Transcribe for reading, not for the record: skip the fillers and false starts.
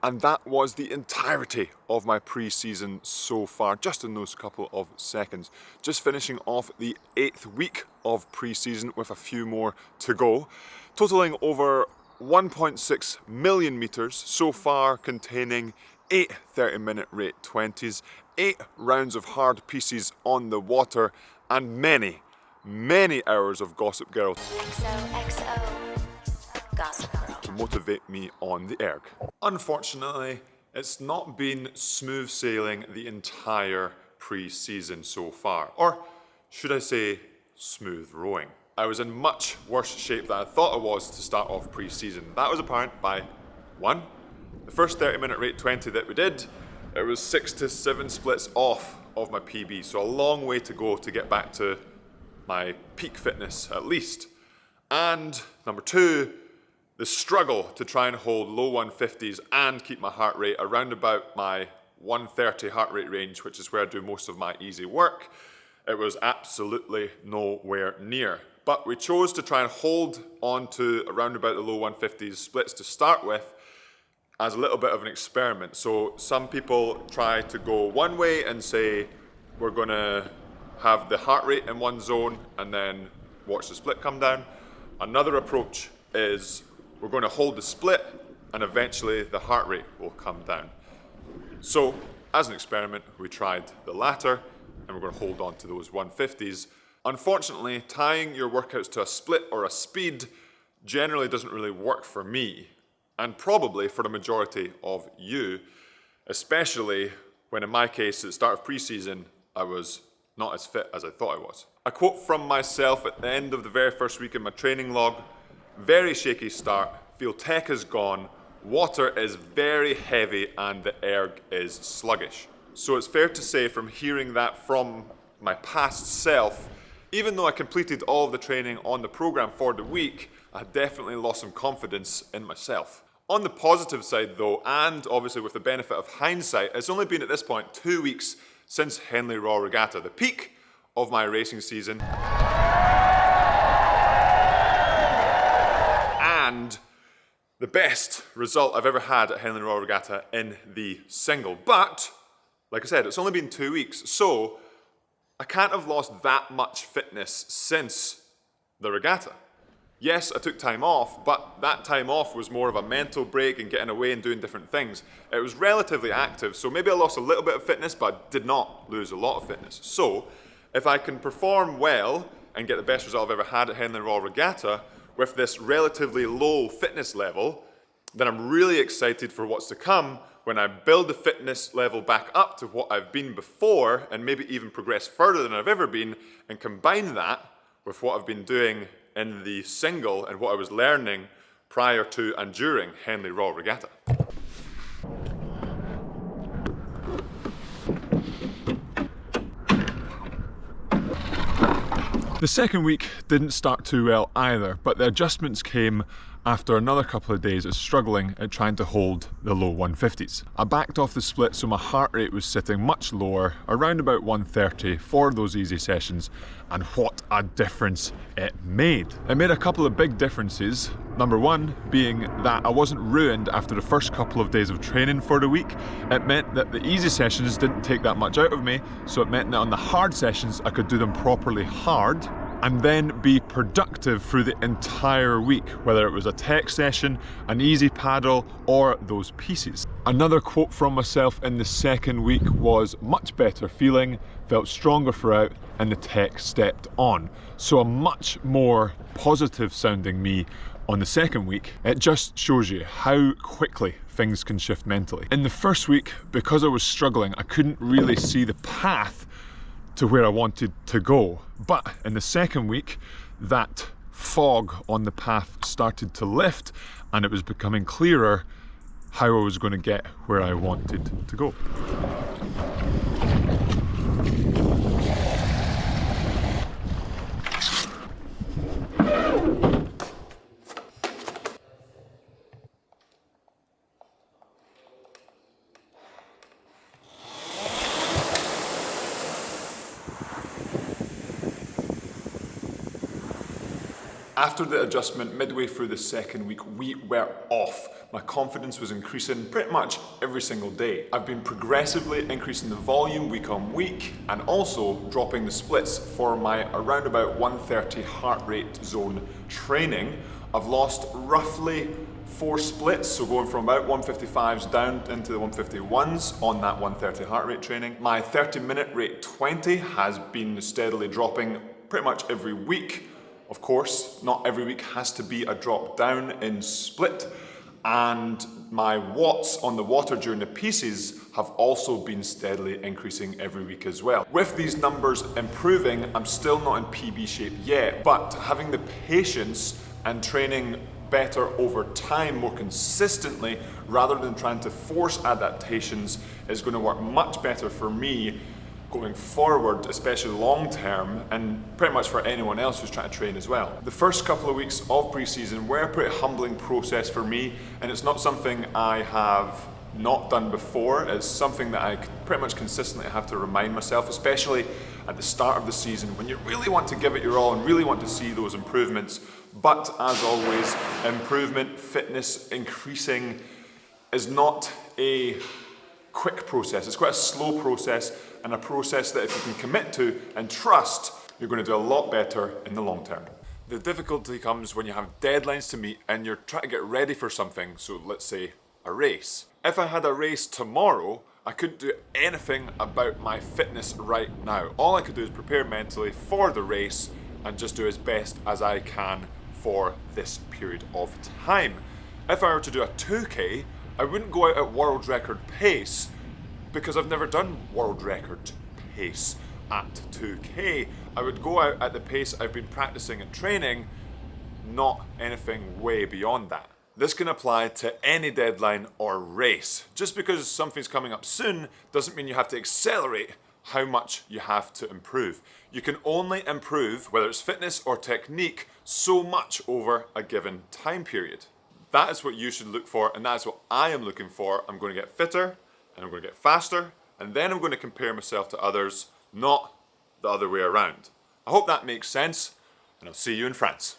And that was the entirety of my pre-season so far, just in those couple of seconds. Just finishing off the 8th week of pre-season with a few more to go, totaling over 1.6 million meters so far, containing 8 30-minute rate 20s, 8 rounds of hard pieces on the water, and many hours of Gossip Girl XOXO Gossip Girl to motivate me on the erg. Unfortunately, it's not been smooth sailing the entire pre-season so far, or should I say smooth rowing. I was in much worse shape than I thought I was to start off pre-season. That was apparent by 1, the first 30-minute rate 20 that we did, it was 6 to 7 splits off of my PB, so a long way to go to get back to my peak fitness at least. And number 2, the struggle to try and hold low 150s and keep my heart rate around about my 130 heart rate range, which is where I do most of my easy work. It was absolutely nowhere near. But we chose to try and hold on to around about the low 150s splits to start with as a little bit of an experiment. So some people try to go one way and say, we're gonna have the heart rate in one zone and then watch the split come down. Another approach is we're going to hold the split and eventually the heart rate will come down. So as an experiment, we tried the latter and we're going to hold on to those 150s. Unfortunately, tying your workouts to a split or a speed generally doesn't really work for me, and probably for the majority of you, especially when in my case at the start of pre-season, I was not as fit as I thought I was. A quote from myself at the end of the very first week in my training log: very shaky start, feel tech is gone, water is very heavy and the erg is sluggish. So it's fair to say from hearing that from my past self, even though I completed all of the training on the program for the week, I definitely lost some confidence in myself. On the positive side though, and obviously with the benefit of hindsight, it's only been at this point 2 weeks since Henley Royal Regatta, the peak of my racing season. And the best result I've ever had at Henley Royal Regatta in the single. But, like I said, it's only been 2 weeks, so I can't have lost that much fitness since the regatta. Yes, I took time off, but that time off was more of a mental break and getting away and doing different things. It was relatively active, so maybe I lost a little bit of fitness, but I did not lose a lot of fitness. So, if I can perform well and get the best result I've ever had at Henley Royal Regatta with this relatively low fitness level, then I'm really excited for what's to come when I build the fitness level back up to what I've been before and maybe even progress further than I've ever been, and combine that with what I've been doing in the single and what I was learning prior to and during Henley Royal Regatta. The second week didn't start too well either, but the adjustments came after another couple of days of struggling at trying to hold the low 150s. I backed off the split so my heart rate was sitting much lower, around about 130 for those easy sessions, and what a difference it made. It made a couple of big differences. Number one being that I wasn't ruined after the first couple of days of training for the week. It meant that the easy sessions didn't take that much out of me, so it meant that on the hard sessions I could do them properly hard and then be productive through the entire week, whether it was a tech session, an easy paddle, or those pieces. Another quote from myself in the second week was much better feeling, felt stronger throughout, and the tech stepped on. So a much more positive sounding me on the second week. It just shows you how quickly things can shift mentally. In the first week, because I was struggling, I couldn't really see the path to where I wanted to go. But in the second week, that fog on the path started to lift and it was becoming clearer how I was going to get where I wanted to go. After the adjustment midway through the second week, we were off. My confidence was increasing pretty much every single day. I've been progressively increasing the volume week on week and also dropping the splits for my around about 130 heart rate zone training. I've lost roughly 4 splits, so going from about 155s down into the 151s on that 130 heart rate training. My 30-minute rate 20 has been steadily dropping pretty much every week. Of course, not every week has to be a drop down in split, and my watts on the water during the pieces have also been steadily increasing every week as well. With these numbers improving, I'm still not in PB shape yet, but having the patience and training better over time, more consistently, rather than trying to force adaptations, is going to work much better for me going forward, especially long term, and pretty much for anyone else who's trying to train as well. The first couple of weeks of pre-season were a pretty humbling process for me, and it's not something I have not done before. It's something that I pretty much consistently have to remind myself, especially at the start of the season when you really want to give it your all and really want to see those improvements. But as always, improvement, fitness, increasing is not a quick process. It's quite a slow process, and a process that if you can commit to and trust, you're going to do a lot better in the long term. The difficulty comes when you have deadlines to meet and you're trying to get ready for something, so let's say a race. If I had a race tomorrow, I couldn't do anything about my fitness right now. All I could do is prepare mentally for the race and just do as best as I can for this period of time. If I were to do a 2K, I wouldn't go out at world record pace because I've never done world record pace at 2K. I would go out at the pace I've been practicing and training, not anything way beyond that. This can apply to any deadline or race. Just because something's coming up soon doesn't mean you have to accelerate how much you have to improve. You can only improve, whether it's fitness or technique, so much over a given time period. That is what you should look for, and that is what I am looking for. I'm going to get fitter, and I'm going to get faster, and then I'm going to compare myself to others, not the other way around. I hope that makes sense, and I'll see you in France.